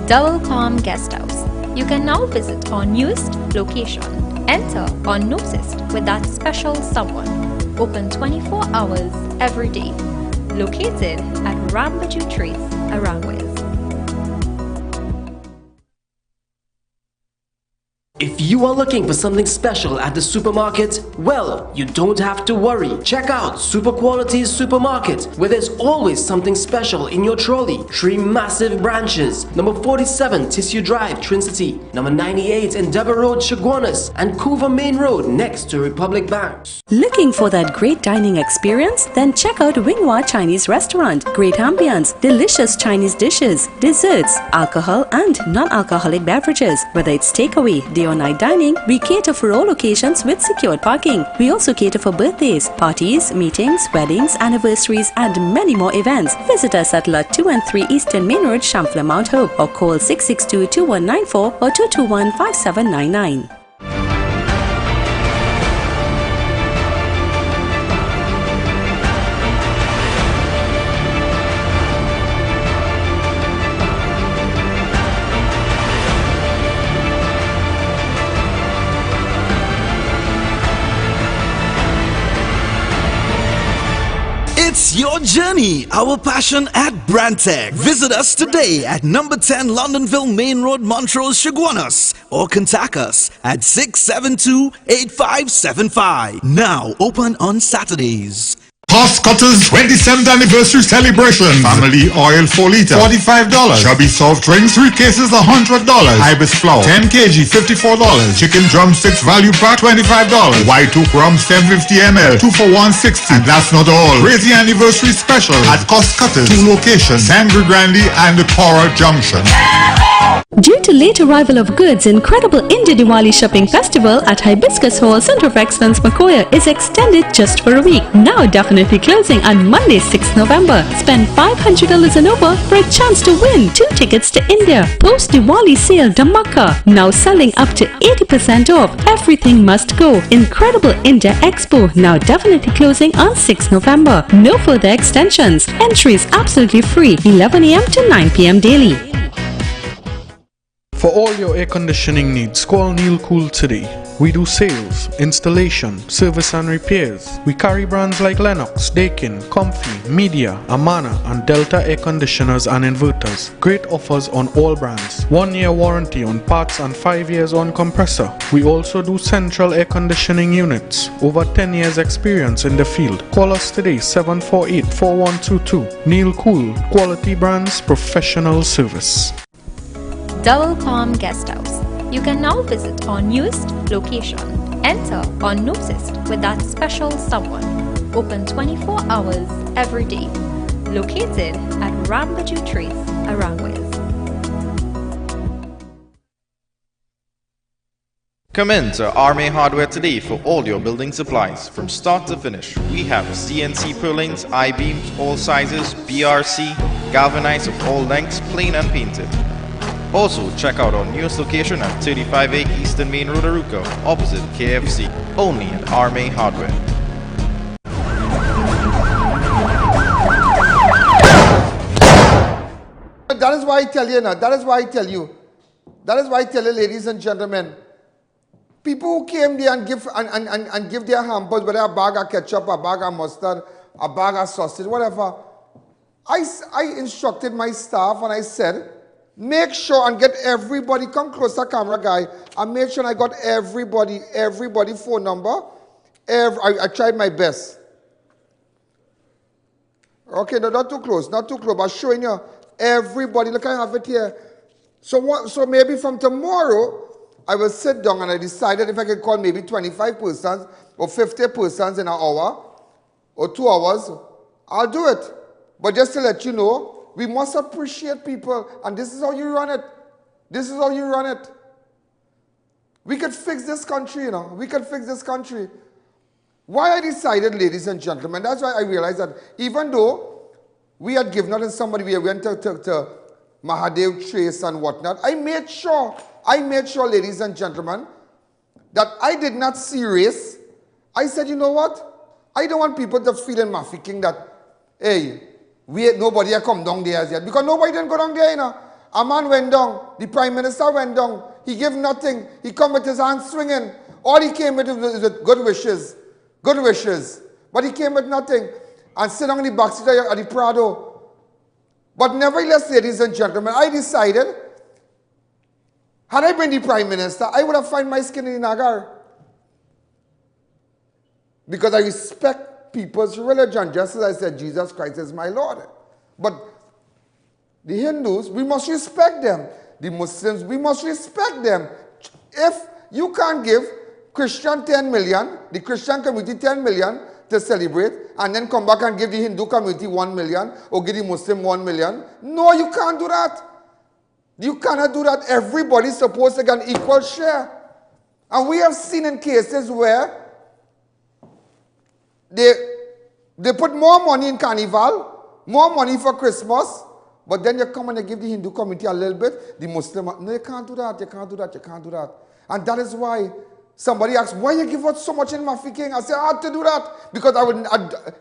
Double Calm Guest House. You can now visit our newest location. Enter or noticed with that special someone. Open 24 hours every day. Located at Rambaju Trace, Arangwez. If you are looking for something special at the supermarket, well, you don't have to worry. Check out Super Qualities Supermarket, where there's always something special in your trolley. 3 massive branches, number 47 Tissue Drive, Trinity, number 98 Endeavour Road, Chaguanas, and Couva Main Road next to Republic Bank. Looking for that great dining experience? Then check out Winghua Chinese Restaurant. Great ambience, delicious Chinese dishes, desserts, alcohol and non-alcoholic beverages. Whether it's takeaway, day or night dining, we cater for all occasions with secured parking. We also cater for birthdays, parties, meetings, weddings, anniversaries and many more events. Visit us at Lot 2 and 3 Eastern Main Road, Chamfla, Mount Hope or call 662-2194 or 221-5799. It's your journey, our passion at Brandtech. Visit us today at number 10 Londonville Main Road, Montrose, Chaguanas, or contact us at 672-8575. Now open on Saturdays. Cost Cutters 27th anniversary celebration. Family oil 4 liter, $45. Chubby soft drinks 3 cases, $100. Ibis flour 10 kg, $54. Chicken drumsticks value pack, $25. White oak rum 750 ml, 2 for $160. And that's not all. Crazy anniversary special at Cost Cutters, 2 locations, Sangre Grande and the Coral Junction. Due to late arrival of goods, incredible India Diwali shopping festival at Hibiscus Hall, Center of Excellence, Makoya is extended just for a week. Now definitely closing on Monday, 6th November. Spend $500 and over for a chance to win 2 tickets to India. Post Diwali sale Dhammaka. Now selling up to 80% off. Everything must go. Incredible India Expo. Now definitely closing on 6th November. No further extensions. Entry is absolutely free. 11 a.m. to 9 p.m. daily. For all your air conditioning needs, call Neil Cool today. We do sales, installation, service and repairs. We carry brands like Lennox, I.A.N, Comfy, Media, Amana and Delta air conditioners and inverters. Great offers on all brands. 1-year warranty on parts and 5 years on compressor. We also do central air conditioning units. Over 10 years experience in the field. Call us today 748-4122. Neil Cool, quality brands, professional service. Double Calm Guest House. You can now visit our newest location. Enter or noticed with that special someone. Open 24 hours every day. Located at Rambaju Trace, Arangwez. Come in to Army Hardware today for all your building supplies. From start to finish, we have CNC purlins, I-beams, all sizes, BRC, galvanized of all lengths, plain and painted. Also, check out our newest location at 35A Eastern Main Road, Aruca, opposite KFC, only at Army Hardware. that is why I tell you now. That is why I tell you, ladies and gentlemen. People who came there and give their hampers, whether a bag of ketchup, a bag of mustard, a bag of sausage, whatever. I instructed my staff and I said, make sure and get everybody, come closer, camera guy, and make sure I got everybody phone number. I tried my best. Okay, no, not too close, but showing you everybody. Look, I have it here. So maybe from tomorrow, I will sit down and I decided if I could call maybe 25 persons or 50 persons in an hour or 2 hours, I'll do it. But just to let you know, we must appreciate people, and this is how you run it. This is how you run it. We could fix this country, you know. We could fix this country. Why I decided, ladies and gentlemen, that's why I realized that even though we had given out and somebody, we went to Mahadev Trace and whatnot, I made sure, ladies and gentlemen, that I did not see race. I said, you know what? I don't want people to feel in Mafiking that, hey, nobody had come down there as yet. Because nobody didn't go down there, you know. A man went down. The Prime Minister went down. He gave nothing. He come with his hands swinging. All he came with was good wishes. Good wishes. But he came with nothing. And sit down in the backseat at the Prado. But nevertheless, ladies and gentlemen, I decided, had I been the Prime Minister, I would have found my skin in the Nagar. Because I respect people's religion, just as I said, Jesus Christ is my Lord. But the Hindus, we must respect them. The Muslims, we must respect them. If you can't give Christian 10 million, the Christian community 10 million to celebrate, and then come back and give the Hindu community 1 million, or give the Muslim 1 million, no, you can't do that. You cannot do that. Everybody's supposed to get an equal share. And we have seen in cases where they put more money in Carnival, more money for Christmas, but then you come and you give the Hindu community a little bit, the Muslim, no, you can't do that, you can't do that, you can't do that. And that is why somebody asked, why you give out so much in Mafiking? I said, I had to do that because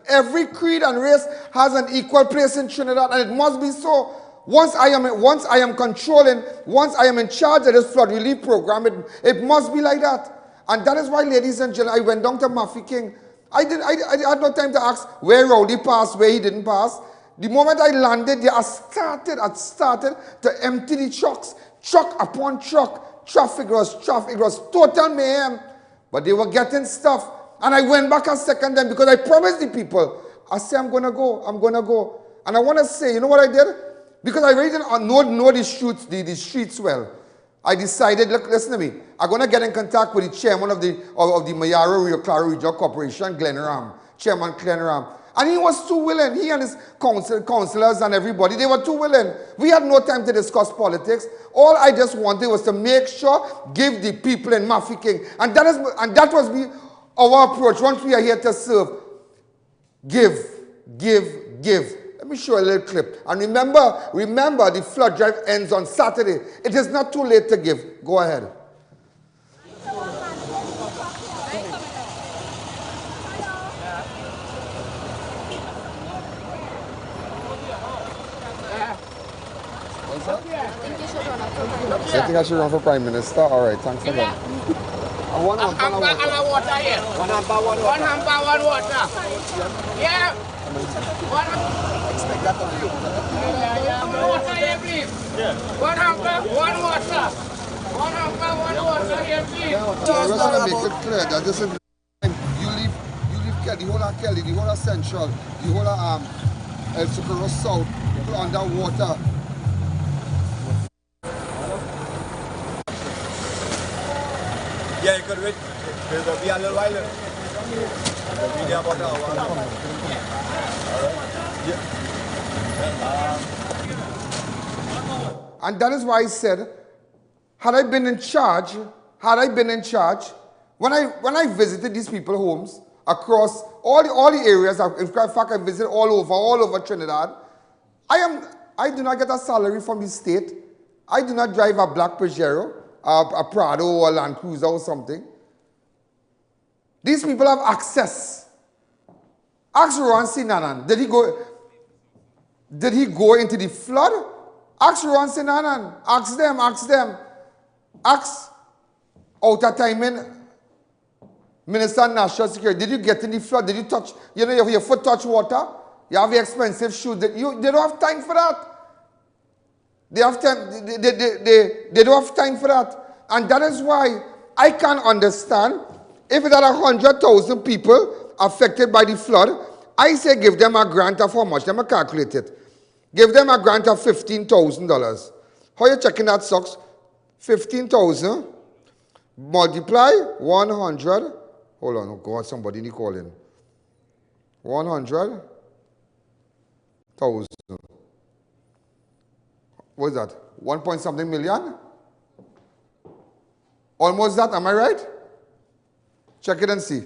every creed and race has an equal place in Trinidad, and it must be so. Once I am controlling, once I am in charge of this flood relief program, it must be like that. And that is why, ladies and gentlemen, I went down to Mafiking. I had no time to ask where Rowdy passed, where he didn't pass. The moment I landed there, I started to empty the trucks, truck upon truck. Traffic was total mayhem. But they were getting stuff. And I went back a second time because I promised the people. I said, I'm going to go. And I want to say, you know what I did? Because I really didn't know the streets well. I decided, look, listen to me. I'm going to get in contact with the chairman of the Mayaro Rio Claro Regional Corporation, Glenn Ram, Chairman Glenn Ram. And he was too willing. He and his councillors and everybody, they were too willing. We had no time to discuss politics. All I just wanted was to make sure, give the people in Mafiking. And that was our approach once we are here to serve. Give. Let me show a little clip. And remember, the flood drive ends on Saturday. It is not too late to give. Go ahead. You think I should run for Prime Minister? All right, thanks for that. One hamper and a water here. One hamper, one water. Yeah. Expect that of you. Yeah. Water here, please. Yeah. One hamper, one water. One hamper, one water here, please. I just want to make it clear that this is you leave Kelly, the whole of Kelly, the whole of Central, the whole of El Socorro South, people under water. Yeah, you could wait. There'll be a little while. There'll be about an hour. And that is why I said, had I been in charge, when I visited these people's homes across all the areas, in fact I visited all over Trinidad, I do not get a salary from the state. I do not drive a black Pajero, a Prado or a Land Cruiser or something. These people have access. Ask Rohan Sinanan, did he go into the flood Ask Ron Sinanan. Ask them. Ask outer timing Minister of National Security. Did you get in the flood? Did you touch, your foot touch water? You have the expensive shoes. They don't have time for that. They have time. They don't have time for that. And that is why I can't understand if it are 100,000 people affected by the flood. I say give them a grant of how much? Let me calculate it. Give them a grant of $15,000. How you checking that, Socks? 15,000 multiply 100. Hold on, oh God, somebody need calling. 100,000. What is that? 1 point something million? Almost that, am I right? Check it and see.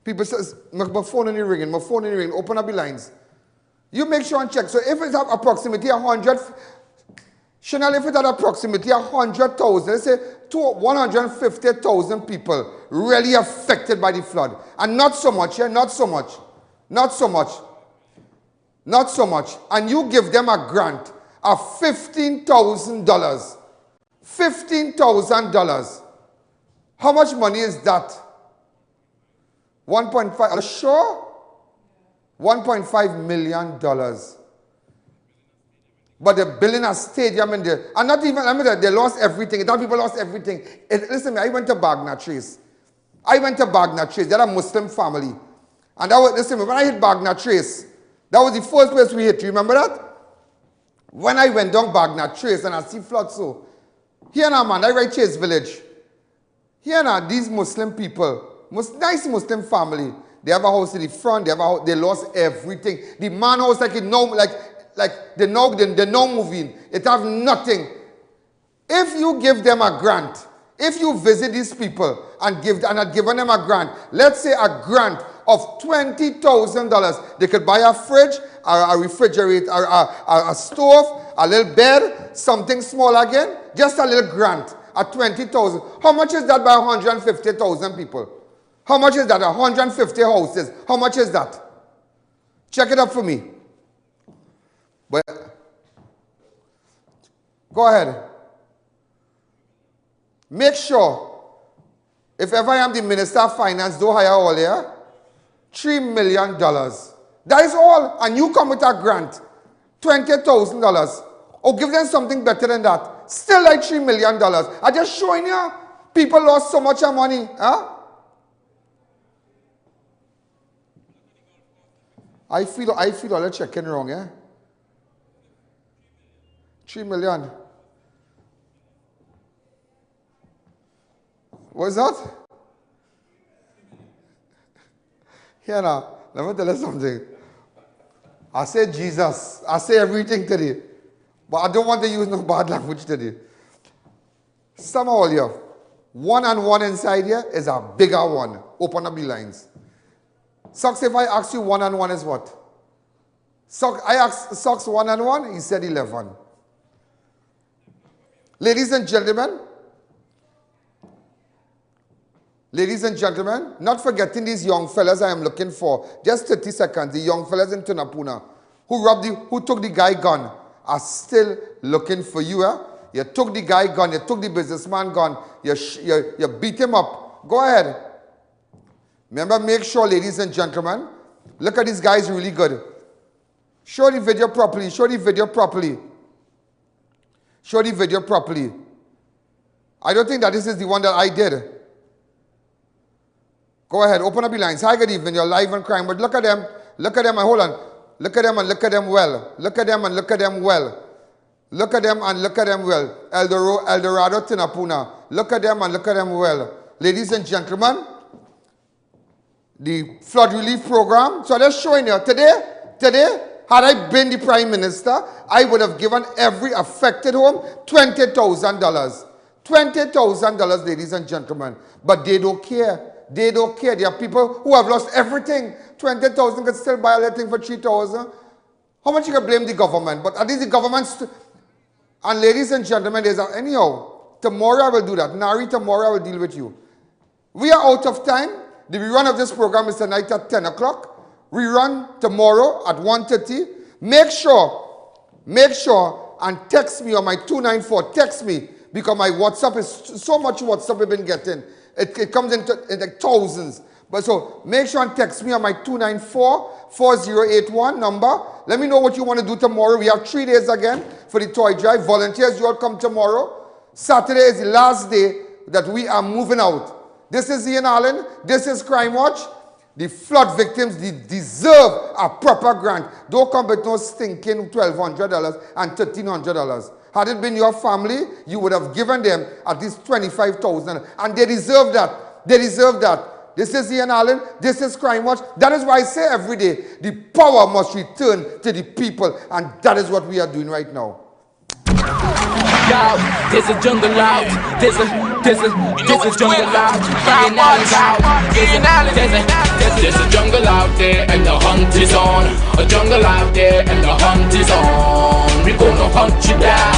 People says, my phone is ringing, open up the lines. You make sure and check. So if it's approximately 100, Chanel, if it's at approximately 100,000, let's say 150,000 people really affected by the flood. And not so much, yeah, not so much. And you give them a grant of $15,000. $15,000. How much money is that? 1.5, are you sure? $1.5 million. But they're building a stadium in there. And not even, they lost everything. That people lost everything. Listen, I went to Bagna Trace. They're a Muslim family. And that was, listen, when I hit Bagna Trace, that was the first place we hit. You remember that? When I went down Bagna Trace and I see flood so. Here now, man, I write Chase Village. Here now, these Muslim people, nice Muslim family, they have a house in the front, they lost everything. The man house they're now moving. It have nothing. If you give them a grant, if you visit these people and had given them a grant, let's say a grant of $20,000, they could buy a fridge, a refrigerator, a stove, a little bed, something small again, just a little grant at $20,000. How much is that by 150,000 people? How much is that? 150 houses. How much is that? Check it up for me. But go ahead. Make sure, if ever I am the Minister of Finance, do hire all here, $3 million. That is all. And you come with a grant, $20,000. Or give them something better than that. Still like $3 million. I'm just showing you, people lost so much money. Huh? I feel all the checking wrong, eh? 3 million. What's that? Here now, let me tell you something. I say Jesus. I say everything today. But I don't want to use no bad language today. Some of all here, 1 and 1 inside here is a bigger one. Open up the lines. Socks, if I ask you 1 and 1 is what? I asked Socks 1 and 1, he said 11. Ladies and gentlemen, not forgetting these young fellas I am looking for. Just 30 seconds. The young fellas in Tunapuna who took the guy gun are still looking for you. Eh? You took the guy gun, you took the businessman gun, you beat him up. Go ahead. Remember, make sure, ladies and gentlemen, look at these guys really good. Show the video properly. I don't think that this is the one that I did. Go ahead, open up your lines. Hi, good evening. You're live on crime, but look at them. Look at them and hold on. Look at them and look at them well. Look at them and look at them well. Look at them and look at them well. Eldorado, Tinapuna. Look at them and look at them well. Ladies and gentlemen, the flood relief program. So let's show you today, had I been the Prime Minister, I would have given every affected home $20,000. $20,000, ladies and gentlemen. But they don't care. They don't care. There are people who have lost everything. 20,000 could still buy a little thing for 3,000. How much you can blame the government? But at least the government's... And ladies and gentlemen, anyhow, tomorrow I will do that. Nari, tomorrow I will deal with you. We are out of time. The rerun of this program is tonight at 10 o'clock. Rerun tomorrow at 1:30. Make sure make sure and text me on my 294. Text me because my WhatsApp is so much WhatsApp we've been getting. It comes in like thousands. But so make sure and text me on my 294-4081 number. Let me know what you want to do tomorrow. We have 3 days again for the toy drive. Volunteers, you all come tomorrow. Saturday is the last day that we are moving out. This is I.A.N. Alleyne. This is Crime Watch. The flood victims deserve a proper grant. Don't come with no stinking $1,200 and $1,300. Had it been your family, you would have given them at least $25,000. And they deserve that. They deserve that. This is I.A.N. Alleyne. This is Crime Watch. That is why I say every day, the power must return to the people. And that is what we are doing right now. There's a jungle out. There's a jungle out. There's a jungle out there and the hunt is on. A jungle out there and the hunt is on. We're gonna hunt you down.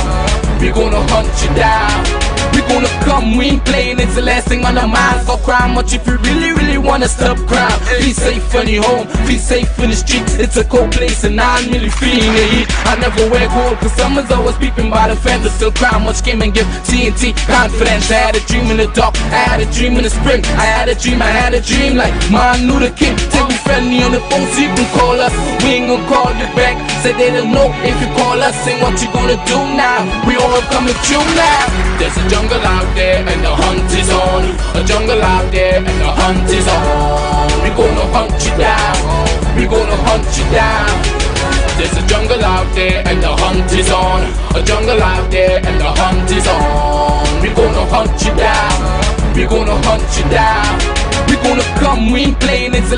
We're gonna hunt you down. We're gonna come, we ain't playing, it's the last thing on our minds. For crime, much if you really wanna stop crime. Be safe in your home, be safe in the streets. It's a cold place and I'm really feeling the heat. I never wear gold cause someone's always peeping by the fence. Still crime, much came and give TNT confidence. I had a dream in the dark, I had a dream in the spring. I had a dream like Martin Luther King. Take me friendly on the phone so you can call us. We ain't gonna call you back. Say they don't know if you call us. Say what you gonna do now. We all coming through now. There's a jungle out there and the hunt is on. A jungle out there and the hunt is on. We gonna hunt you down. We gonna hunt you down. There's a jungle out there and the hunt is on. A jungle out there and the hunt is on. We gonna hunt you down. We gonna hunt you down. We gonna come, we ain't playing, it's a